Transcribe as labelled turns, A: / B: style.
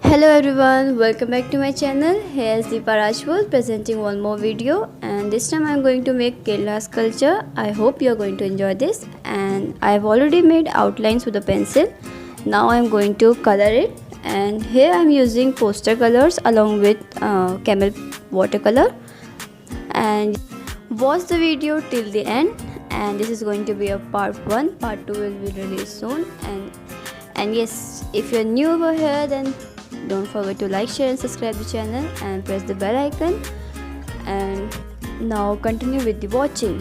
A: Hello everyone, welcome back to my channel. Here's Deepa Rajput presenting one more video, and this time I'm going to make Kerala sculpture. I hope you're going to enjoy this, and I've already made outlines with a pencil. Now I'm going to color it, and here I'm using poster colors along with camel watercolor. And watch the video till the end, and this is going to be a part 1. Part 2 will be released soon. And yes, if you're new over here, then don't forget to like, share and subscribe the channel and press the bell icon. And now continue with the watching.